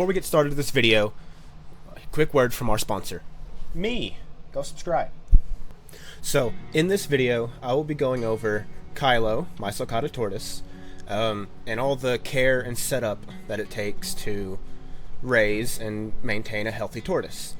Before we get started with this video, a quick word from our sponsor. Me. Go subscribe. So, in this video, I will be going over Kylo, my Sulcata tortoise, and all the care and setup that it takes to raise and maintain a healthy tortoise.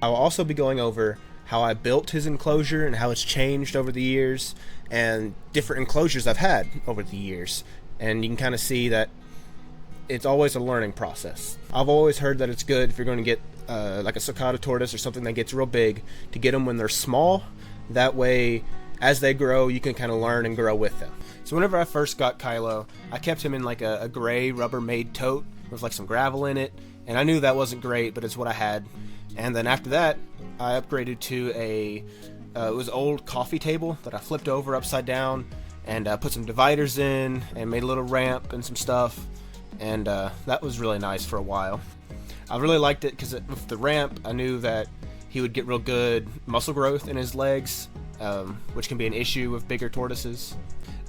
I will also be going over how I built his enclosure and how it's changed over the years, and different enclosures I've had over the years. And you can kind of see that it's always a learning process. I've always heard that it's good if you're going to get like a Sulcata tortoise or something that gets real big, to get them when they're small. That way, as they grow, you can kind of learn and grow with them. So whenever I first got Kylo, I kept him in like a gray Rubbermaid tote with like some gravel in it, and I knew that wasn't great, but it's what I had. And then after that, I upgraded to it was an old coffee table that I flipped over upside down, and put some dividers in and made a little ramp and some stuff, and that was really nice for a while. I really liked it because with the ramp, I knew that he would get real good muscle growth in his legs, which can be an issue with bigger tortoises,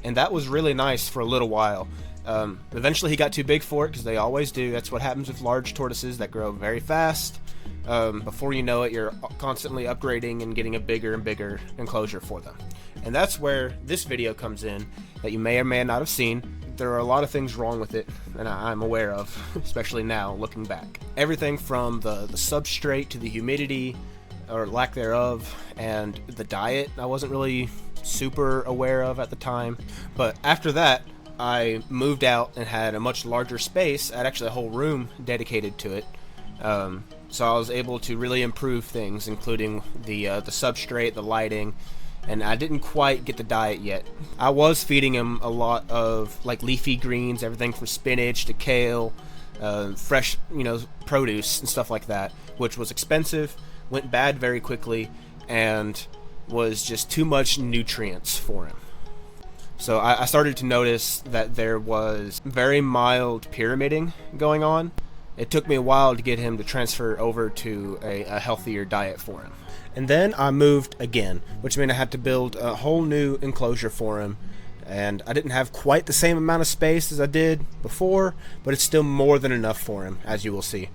and that was really nice for a little while. Eventually he got too big for it, because they always do. That's what happens with large tortoises that grow very fast. Before you know it, you're constantly upgrading and getting a bigger and bigger enclosure for them. And that's where this video comes in, that you may or may not have seen. There are a lot of things wrong with it, and I'm aware of, especially now, looking back. Everything from the substrate to the humidity, or lack thereof, and the diet I wasn't really super aware of at the time. But after that, I moved out and had a much larger space. I had actually a whole room dedicated to it. So I was able to really improve things, including the substrate, the lighting, and I didn't quite get the diet yet. I was feeding him a lot of like leafy greens, everything from spinach to kale, fresh, produce and stuff like that, which was expensive, went bad very quickly, and was just too much nutrients for him. So I started to notice that there was very mild pyramiding going on. It took me a while to get him to transfer over to a healthier diet for him. And then I moved again, which meant I had to build a whole new enclosure for him. And I didn't have quite the same amount of space as I did before, but it's still more than enough for him, as you will see.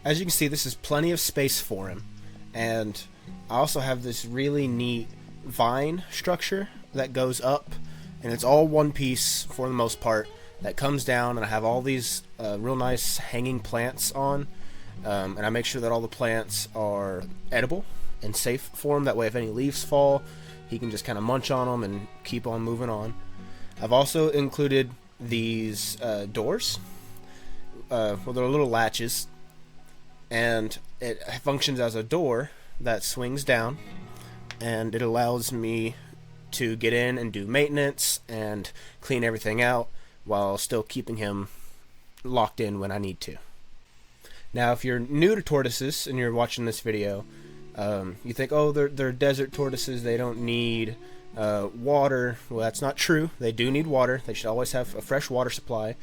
As you can see, this is plenty of space for him. And I also have this really neat vine structure that goes up, and it's all one piece for the most part, that comes down, and I have all these real nice hanging plants on, and I make sure that all the plants are edible and safe for him. That way if any leaves fall, he can just kind of munch on them and keep on moving on. I've also included these doors. Well, they're little latches, and it functions as a door that swings down, and it allows me to get in and do maintenance and clean everything out while still keeping him locked in when I need to. Now, if you're new to tortoises and you're watching this video, you think, oh, they're desert tortoises, they don't need water. Well, that's not true. They do need water. They should always have a fresh water supply,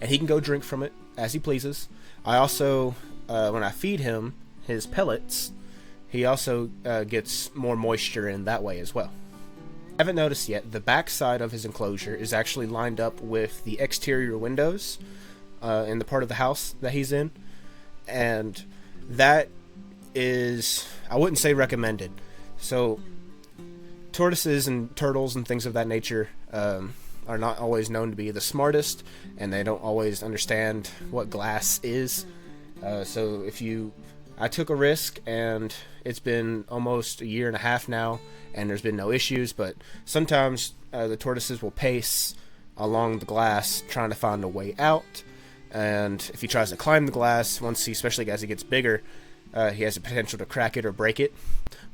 and he can go drink from it as he pleases. I also, when I feed him his pellets, he also gets more moisture in that way as well. I haven't noticed yet, the back side of his enclosure is actually lined up with the exterior windows in the part of the house that he's in, and that is, I wouldn't say recommended. So tortoises and turtles and things of that nature are not always known to be the smartest, and they don't always understand what glass is. So I took a risk, and it's been almost a year and a half now, and there's been no issues, but sometimes the tortoises will pace along the glass trying to find a way out, and if he tries to climb the glass, especially as he gets bigger, he has the potential to crack it or break it.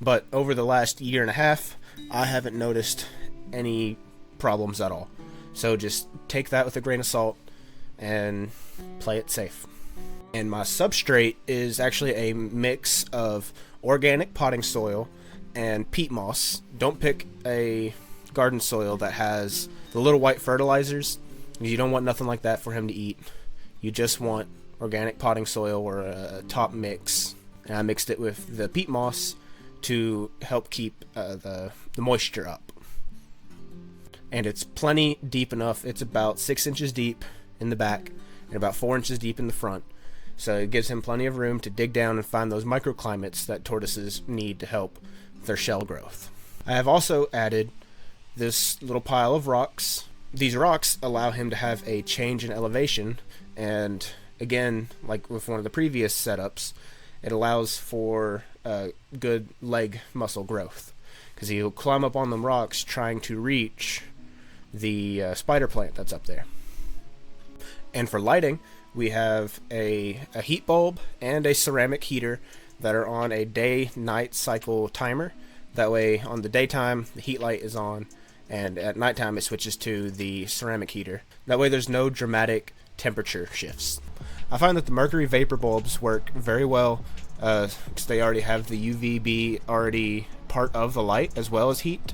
But over the last year and a half, I haven't noticed any problems at all. So just take that with a grain of salt and play it safe. And my substrate is actually a mix of organic potting soil and peat moss. Don't pick a garden soil that has the little white fertilizers. You don't want nothing like that for him to eat. You just want organic potting soil or a top mix. And I mixed it with the peat moss to help keep the moisture up. And it's plenty deep enough. It's about 6 inches deep in the back and about 4 inches deep in the front. So it gives him plenty of room to dig down and find those microclimates that tortoises need to help their shell growth. I have also added this little pile of rocks. These rocks allow him to have a change in elevation, and again, like with one of the previous setups, it allows for good leg muscle growth, because he'll climb up on them rocks trying to reach the spider plant that's up there. And for lighting, we have a heat bulb and a ceramic heater that are on a day-night cycle timer. That way, on the daytime, the heat light is on, and at nighttime it switches to the ceramic heater. That way there's no dramatic temperature shifts. I find that the mercury vapor bulbs work very well, because they already have the UVB already part of the light as well as heat.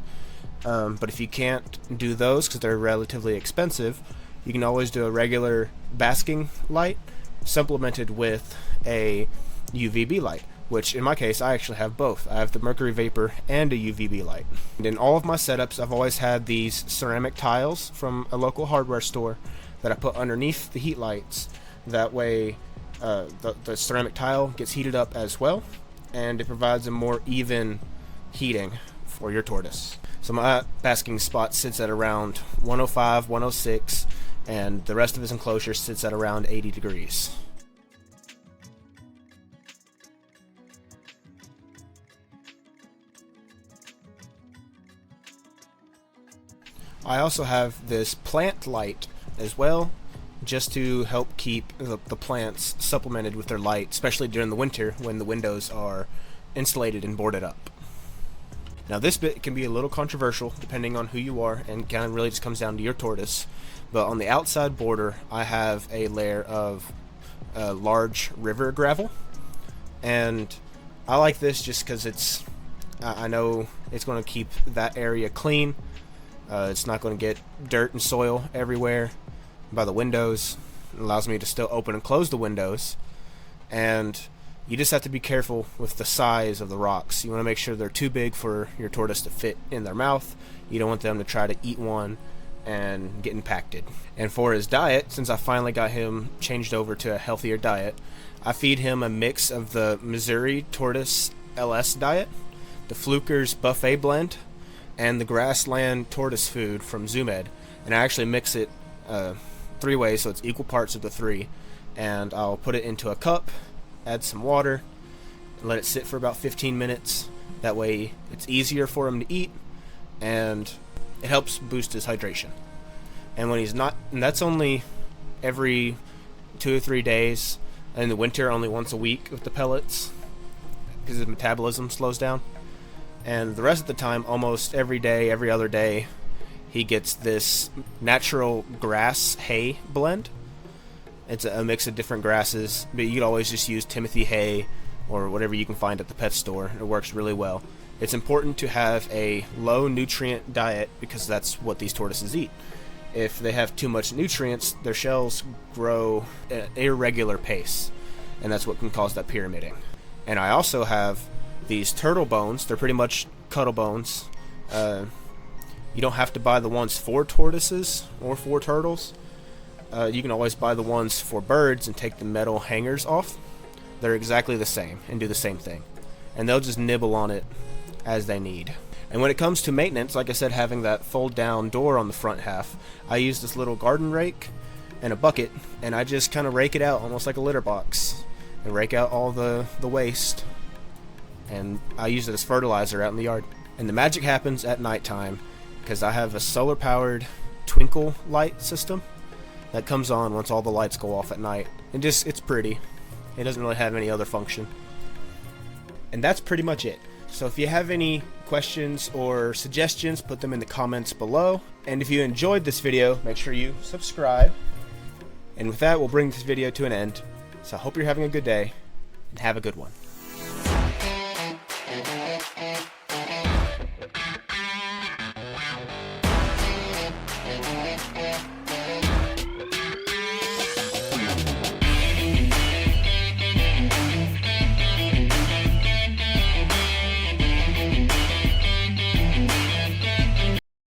But if you can't do those because they're relatively expensive, you can always do a regular basking light supplemented with a UVB light, which in my case I actually have both. I have the mercury vapor and a UVB light. And in all of my setups, I've always had these ceramic tiles from a local hardware store that I put underneath the heat lights. That way the ceramic tile gets heated up as well, and it provides a more even heating for your tortoise. So my basking spot sits at around 105, 106, and the rest of his enclosure sits at around 80 degrees. I also have this plant light as well, just to help keep the plants supplemented with their light, especially during the winter when the windows are insulated and boarded up. Now this bit can be a little controversial depending on who you are, and kind of really just comes down to your tortoise, but on the outside border I have a layer of large river gravel, and I like this just because I know it's going to keep that area clean. It's not going to get dirt and soil everywhere by the windows. It allows me to still open and close the windows, and you just have to be careful with the size of the rocks. You want to make sure they're too big for your tortoise to fit in their mouth. You don't want them to try to eat one and get impacted. And for his diet, since I finally got him changed over to a healthier diet, I feed him a mix of the Missouri Tortoise LS diet, the Fluker's Buffet Blend, and the Grassland Tortoise Food from ZooMed. And I actually mix it 3 ways, so it's equal parts of the 3. And I'll put it into a cup, add some water, and let it sit for about 15 minutes. That way it's easier for him to eat, and it helps boost his hydration. And when he's not, and that's only every 2 or 3 days. In the winter, only once a week with the pellets, because his metabolism slows down. And the rest of the time, almost every day, every other day, he gets this natural grass hay blend. It's a mix of different grasses, but you can always just use Timothy hay or whatever you can find at the pet store. It works really well. It's important to have a low nutrient diet because that's what these tortoises eat. If they have too much nutrients, their shells grow at an irregular pace, and that's what can cause that pyramiding. And I also have these turtle bones. They're pretty much cuddle bones. You don't have to buy the ones for tortoises or for turtles. You can always buy the ones for birds and take the metal hangers off. They're exactly the same and do the same thing, and they'll just nibble on it as they need. And when it comes to maintenance, like I said, having that fold down door on the front half, I use this little garden rake and a bucket, and I just kind of rake it out almost like a litter box and rake out all the waste, and I use it as fertilizer out in the yard. And the magic happens at nighttime because I have a solar powered twinkle light system that comes on once all the lights go off at night, and it's pretty. It doesn't really have any other function. And that's pretty much it. So if you have any questions or suggestions, put them in the comments below. And if you enjoyed this video, make sure you subscribe. And with that, we'll bring this video to an end. So I hope you're having a good day, and have a good one.